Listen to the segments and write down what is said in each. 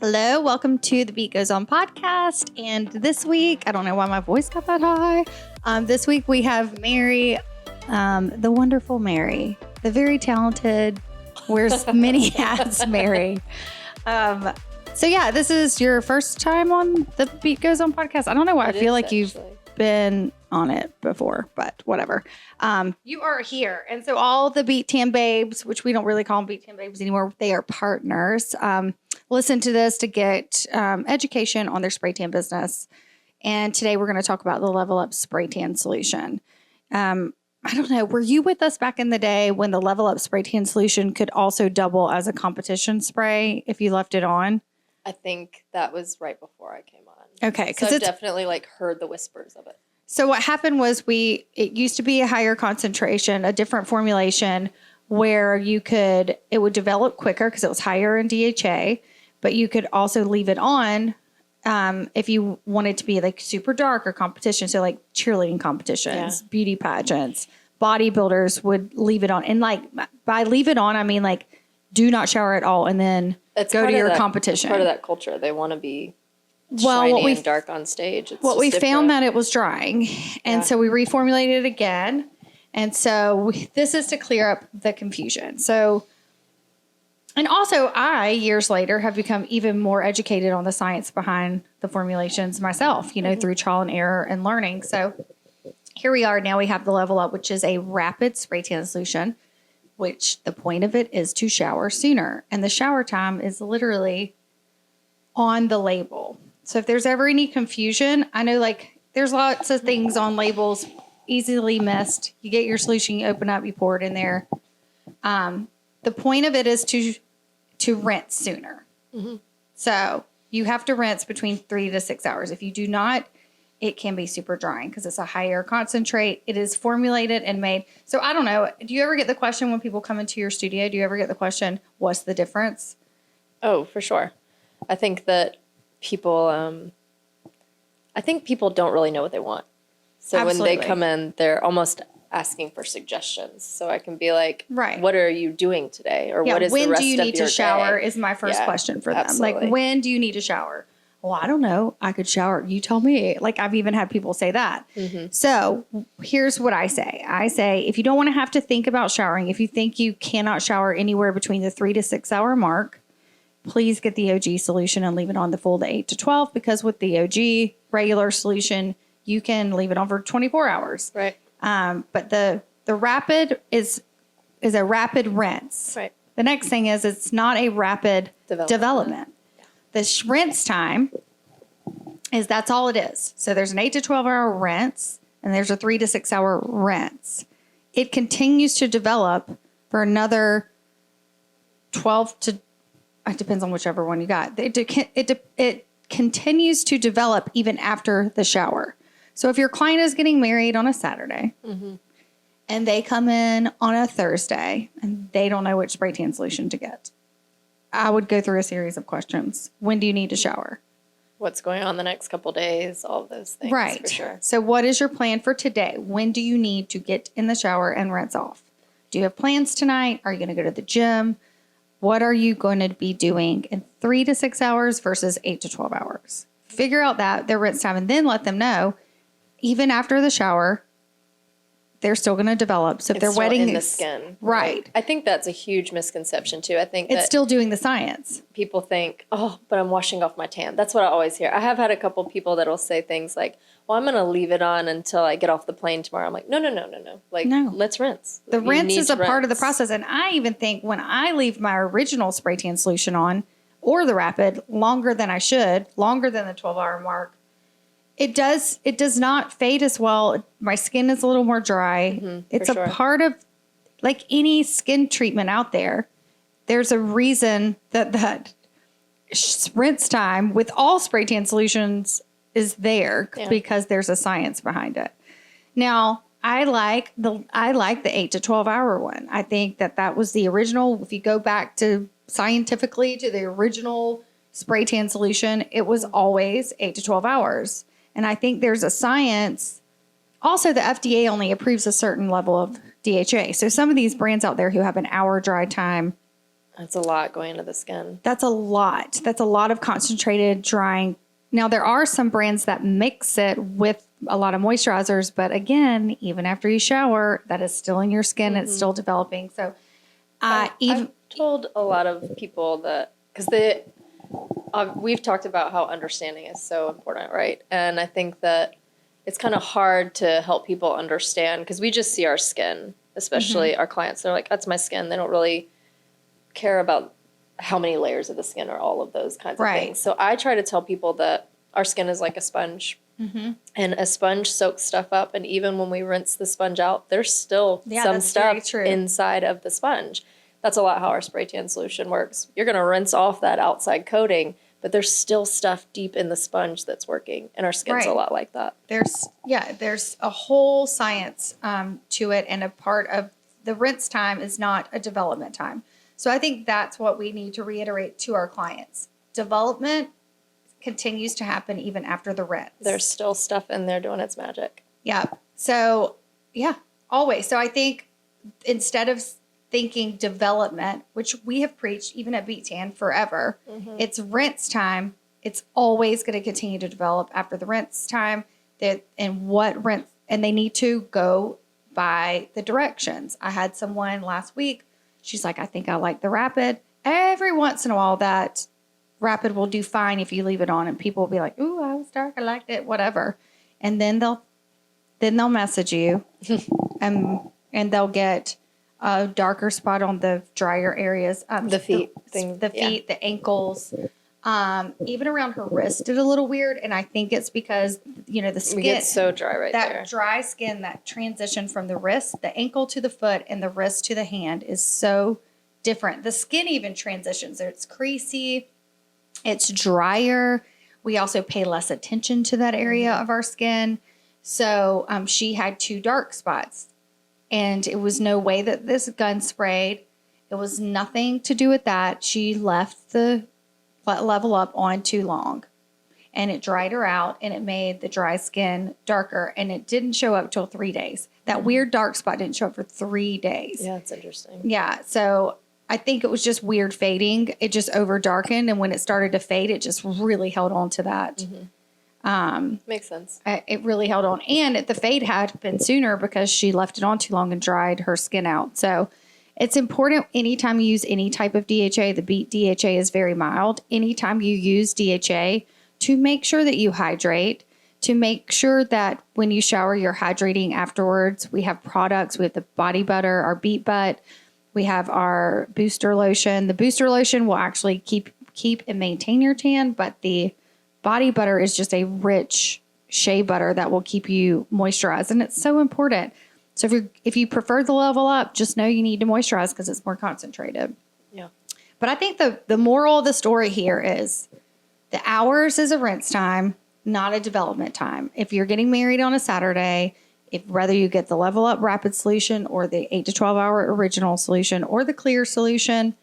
Hello, welcome to the Beet Goes On podcast. And this week, I don't know why my voice got that high. This week we have Mary, the wonderful Mary, the very talented, wears many hats, Mary. So yeah, this is your first time on the Beet Goes On podcast. I don't know why I feel like you've been on it before, but whatever. You are here. And so all the Beettan babes, which we don't really call them Beettan babes anymore, they are partners. Listen to this to get education on their spray tan business. And today we're going to talk about the Level Up spray tan solution. I don't know. Were you with us back in the day when the Level Up spray tan solution could also double as a competition spray if you left it on? I think that was right before I came on. Okay. So I've definitely heard the whispers of it. So what happened was it used to be a higher concentration, a different formulation where it would develop quicker because it was higher in DHEA, but you could also leave it on if you wanted to be super dark or competition. So like cheerleading competitions, beauty pageants, bodybuilders would leave it on. And by leave it on, I mean do not shower at all and then go to your competition. It's part of that culture. They want to be shiny and dark on stage. We found that it was drying. And so we reformulated it again. And so this is to clear up the confusion. And also I, years later, have become even more educated on the science behind the formulations myself, through trial and error and learning. So here we are. Now we have the Level Up, which is a rapid spray tan solution, which the point of it is to shower sooner. And the shower time is literally on the label. So if there's ever any confusion, I know there's lots of things on labels easily missed. You get your solution, you open up, you pour it in there. The point of it is to rinse sooner. Mm-hmm. So you have to rinse between 3 to 6 hours. If you do not, it can be super drying because it's a higher concentrate. It is formulated and made. So I don't know. Do you ever get the question when people come into your studio? Do you ever get the question, what's the difference? Oh, for sure. I think that people don't really know what they want. So Absolutely. When they come in, they're almost asking for suggestions. So I can be like, right. What are you doing today? Or what is the rest of your day? When do you need to shower is my first question for them. Absolutely. When do you need to shower? Well, I don't know. I could shower. You tell me. I've even had people say that. Mm-hmm. So here's what I say. I say, if you don't want to have to think about showering, if you think you cannot shower anywhere between the 3 to 6 hour mark, please get the OG solution and leave it on the full to 8 to 12, because with the OG regular solution, you can leave it on for 24 hours. Right. But the rapid is a rapid rinse. Right. The next thing is it's not a rapid development. Yeah. The rinse time that's all it is. So there's an 8 to 12 hour rinse and there's a 3 to 6 hour rinse. It continues to develop for another 12 to, it depends on whichever one you got. It continues to develop even after the shower. So if your client is getting married on a Saturday mm-hmm. and they come in on a Thursday and they don't know which spray tan solution to get, I would go through a series of questions. When do you need to shower? What's going on the next couple days? All of those things. Right. For sure. So what is your plan for today? When do you need to get in the shower and rinse off? Do you have plans tonight? Are you going to go to the gym? What are you going to be doing in 3 to 6 hours versus 8 to 12 hours? Figure out their rinse time and then let them know, even after the shower, they're still going to develop. So if they're wetting in the skin. Right. I think that's a huge misconception too. I think it's still doing the science. People think, oh, but I'm washing off my tan. That's what I always hear. I have had a couple people that will say things like, well, I'm going to leave it on until I get off the plane tomorrow. I'm like, no. No. Let's rinse. The rinse is a part of the process. And I even think when I leave my original spray tan solution on or the rapid longer than I should, longer than the 12-hour mark, it does not fade as well. My skin is a little more dry. Mm-hmm, it's a part of any skin treatment out there. There's a reason that rinse time with all spray tan solutions is there because there's a science behind it. Now, I like the 8 to 12 hour one. I think that was the original. If you go back to scientifically to the original spray tan solution, it was always 8 to 12 hours. And I think there's a science. Also, the FDA only approves a certain level of DHEA. So some of these brands out there who have an hour dry time That's a lot going into the skin. That's a lot. That's a lot of concentrated drying. Now, there are some brands that mix it with a lot of moisturizers, but again, even after you shower, that is still in your skin. It's still developing. So, I've told a lot of people that, because we've talked about how understanding is so important, right? And I think that it's kind of hard to help people understand because we just see our skin, especially our clients. They're like, that's my skin. They don't really care about how many layers of the skin or all of those kinds of things. So I try to tell people that our skin is like a sponge. And a sponge soaks stuff up. And even when we rinse the sponge out, there's still some stuff inside of the sponge. That's a lot how our spray tan solution works. You're going to rinse off that outside coating, but there's still stuff deep in the sponge that's working. And our skin's a lot like that. There's a whole science to it. And a part of the rinse time is not a development time. So I think that's what we need to reiterate to our clients. Development continues to happen even after the rinse. There's still stuff in there doing its magic. Yeah. So, always. So I think instead of thinking development, which we have preached even at Beet Tan forever, it's rinse time. It's always going to continue to develop after the rinse time. And they need to go by the directions. I had someone last week. She's like, I think I like the Rapid. Every once in a while, that Rapid will do fine if you leave it on, and people will be like, "Ooh, I was dark. I liked it. Whatever." And then they'll message you, and they'll get a darker spot on the drier areas, the feet, the ankles, even around her wrist did a little weird. And I think it's because the skin gets so dry that dry skin, that transition from the wrist, the ankle to the foot, and the wrist to the hand is so different. The skin even transitions. It's creasy. It's drier. We also pay less attention to that area of our skin. So she had 2 dark spots, and it was no way that this gun sprayed. It was nothing to do with that. She left the level up on too long, and it dried her out, and it made the dry skin darker, and it didn't show up till 3 days. That weird dark spot didn't show up for 3 days. Yeah, that's interesting. Yeah. So I think it was just weird fading. It just over darkened. And when it started to fade, it just really held on to that. Makes sense. It really held on. And the fade had been sooner because she left it on too long and dried her skin out. So it's important anytime you use any type of DHA, the Beet DHA is very mild. Anytime you use DHA, to make sure that you hydrate, to make sure that when you shower, you're hydrating afterwards. We have products. We have the body butter, our Beet Butt. We have our booster lotion. The booster lotion will actually keep and maintain your tan, but the body butter is just a rich shea butter that will keep you moisturized, and it's so important. So if you prefer the level up, just know you need to moisturize because it's more concentrated. Yeah. But I think the moral of the story here is the hours is a rinse time, not a development time. If you're getting married on a Saturday, whether you get the Level Up Rapid solution or the 8 to 12 hour original solution or the Clear solution,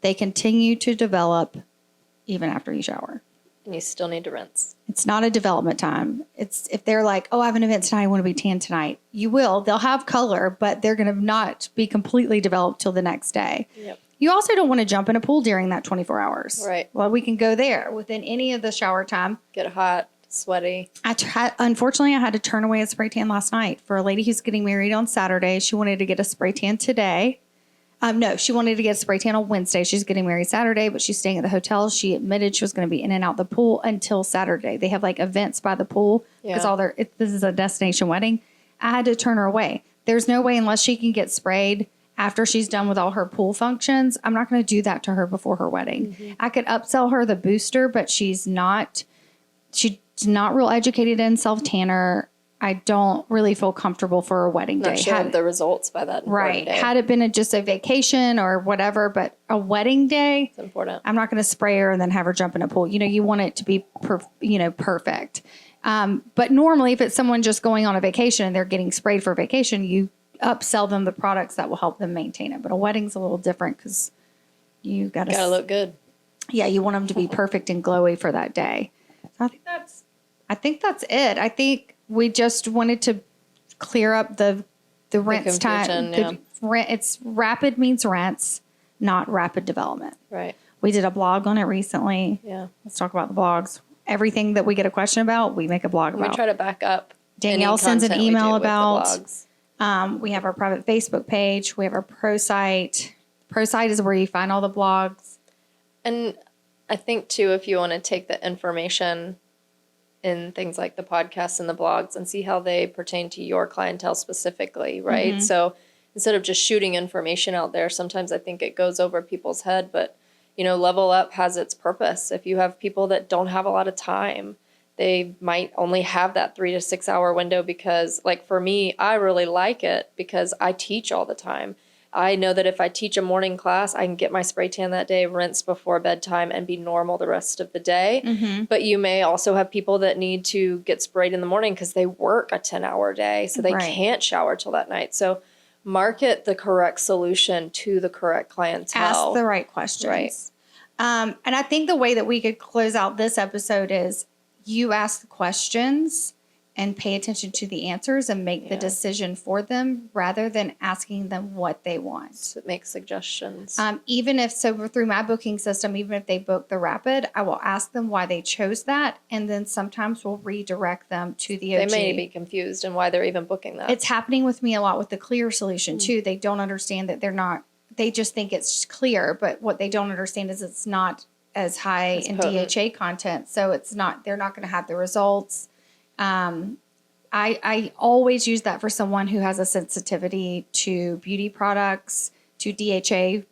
they continue to develop even after you shower. And you still need to rinse. It's not a development time. It's if they're like, oh, I have an event tonight, I want to be tan tonight. You will. They'll have color, but they're going to not be completely developed till the next day. Yep. You also don't want to jump in a pool during that 24 hours. Right. Well, we can go there within any of the shower time. Get hot, sweaty. Unfortunately, I had to turn away a spray tan last night for a lady who's getting married on Saturday. She wanted to get a spray tan today. No, she wanted to get a spray tan on Wednesday. She's getting married Saturday, but she's staying at the hotel. She admitted she was going to be in and out the pool until Saturday. They have like events by the pool because this is a destination wedding. I had to turn her away. There's no way unless she can get sprayed after she's done with all her pool functions. I'm not going to do that to her before her wedding. Mm-hmm. I could upsell her the booster, but she's not real educated in self-tanner. I don't really feel comfortable for a wedding day. Not sure of the results by that. Right. Day. Had it been just a vacation or whatever, but a wedding day, it's important. I'm not going to spray her and then have her jump in a pool. You want it to be, perfect. But normally if it's someone just going on a vacation and they're getting sprayed for vacation, you upsell them the products that will help them maintain it. But a wedding's a little different because you got to look good. Yeah. You want them to be perfect and glowy for that day. So I think that's it. I think we just wanted to clear up the rinse time. Yeah. It's rapid means rinse, not rapid development. Right. We did a blog on it recently. Yeah. Let's talk about the blogs. Everything that we get a question about, we make a blog about. We try to back up. Danielle sends an email about. Blogs. We have our private Facebook page. We have our pro site. Pro site is where you find all the blogs. And I think, too, if you want to take the information in things like the podcasts and the blogs and see how they pertain to your clientele specifically, right? Mm-hmm. So instead of just shooting information out there, sometimes I think it goes over people's head. But, you know, Level Up has its purpose. If you have people that don't have a lot of time, they might only have that 3 to 6 hour window because, like for me, I really like it because I teach all the time. I know that if I teach a morning class, I can get my spray tan that day, rinse before bedtime, and be normal the rest of the day. Mm-hmm. But you may also have people that need to get sprayed in the morning because they work a 10-hour day, so they can't shower till that night. So market the correct solution to the correct clientele. Ask the right questions. Right. And I think the way that we could close out this episode is you ask the questions and pay attention to the answers and make the decision for them rather than asking them what they want. So make suggestions. Even if, so through my booking system, even if they book the rapid, I will ask them why they chose that. And then sometimes we'll redirect them to the OG. They may be confused and why they're even booking that. It's happening with me a lot with the Clear solution too. They don't understand that they just think it's clear, but what they don't understand is it's not as high in DHA content. So they're not going to have the results. I always use that for someone who has a sensitivity to beauty products, to DHA,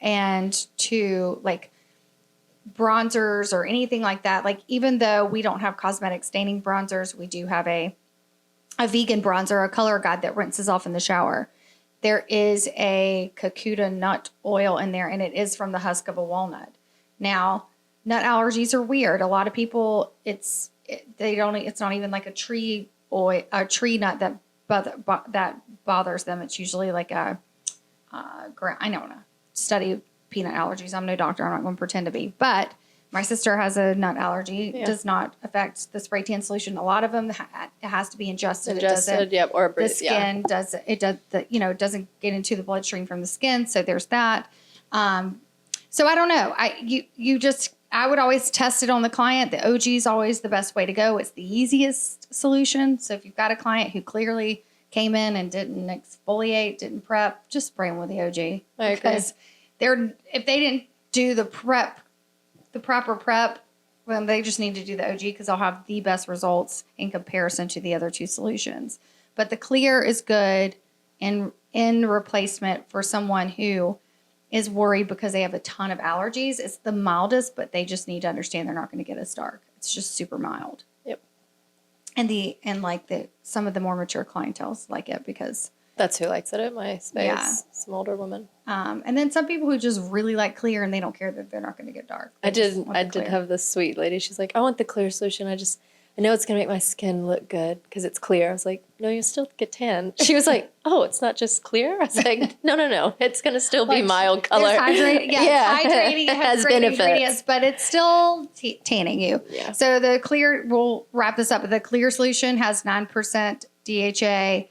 and to like bronzers or anything like that. Like, even though we don't have cosmetic staining bronzers, we do have a vegan bronzer, a color guide that rinses off in the shower. There is a Kakuta nut oil in there, and it is from the husk of a walnut. Now, nut allergies are weird. A lot of people, it's not even like a tree oil, a tree nut that bothers them. It's usually like I don't know. Study peanut allergies. I'm no doctor. I'm not going to pretend to be. But my sister has a nut allergy. It does not affect the spray tan solution. A lot of them, it has to be ingested. Or the skin does it. It doesn't get into the bloodstream from the skin. So there's that. So I don't know. I would always test it on the client. The OG is always the best way to go. It's the easiest solution. So if you've got a client who clearly came in and didn't exfoliate, didn't prep, just spray them with the OG. I agree. Because if they didn't do the proper prep, then they just need to do the OG because they'll have the best results in comparison to the other two solutions. But the Clear is good in replacement for someone who is worried because they have a ton of allergies. It's the mildest, but they just need to understand they're not going to get as dark. It's just super mild. Yep. And some of the more mature clientels like it because that's who likes it at my space. Yeah. Some older women. And then some people who just really like Clear and they don't care that they're not going to get dark. I did have this sweet lady. She's like, I want the Clear solution. I know it's going to make my skin look good because it's clear. I was like, no, you still get tan. She was like, oh, it's not just clear? I was like, no. It's going to still be mild color. It's hydrating. Yeah, it's hydrating. It has great ingredients, but it's still tanning you. Yeah. So the Clear, we'll wrap this up. The Clear solution has 9% DHA.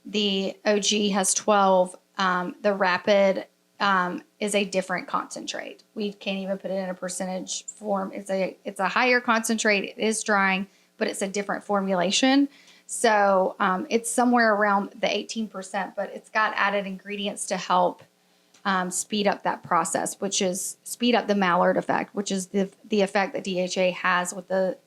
The OG has 12. The Rapid is a different concentrate. We can't even put it in a percentage form. It's a higher concentrate. It is drying, but it's a different formulation. So it's somewhere around the 18%, but it's got added ingredients to help speed up that process, which is speed up the Maillard effect, which is the effect that DHA has with the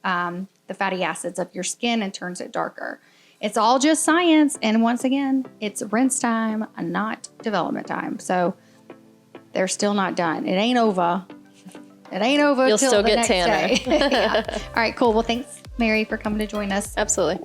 fatty acids of your skin and turns it darker. It's all just science. And once again, it's rinse time, not development time. So they're still not done. It ain't over. It ain't over. You'll till still the get next tanner. day. Yeah. All right, cool. Well, thanks, Mary, for coming to join us. Absolutely.